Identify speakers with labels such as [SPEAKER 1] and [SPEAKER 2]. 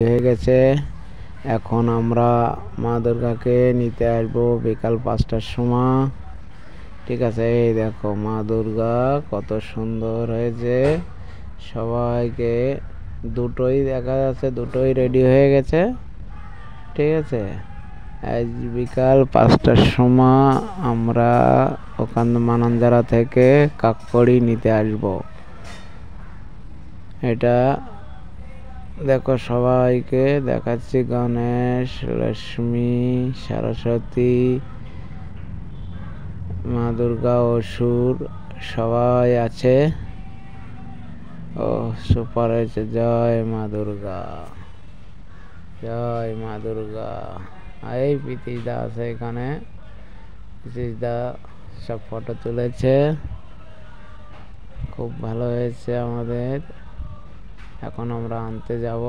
[SPEAKER 1] হয়ে গেছে। এখন আমরা মা দুর্গাকে নিতে আসবো বিকাল 5টার সময়। ঠিক আছে, এই দেখো মা দুর্গা কত সুন্দর হয়েছে। সবাইকে দুটোই দেখা যাচ্ছে, দুটোই রেডি হয়ে গেছে। ঠিক আছে, আজ বিকাল 5টার সময় আমরা ওখান মানানজারা থেকে কাকপড়ি নিতে আসবো। এটা দেখো সবাইকে দেখাচ্ছি, গণেশ, লক্ষ্মী, সরস্বতী, মা দুর্গা, অসুর সবাই আছে। ও সুপার হয়েছে। জয় মা দুর্গা, জয় মা দুর্গা। এই প্রীতিশ দা আছে এখানে, প্রীতিশ দা সব ফটো তুলেছে, খুব ভালো হয়েছে আমাদের। এখন আমরা আনতে যাব।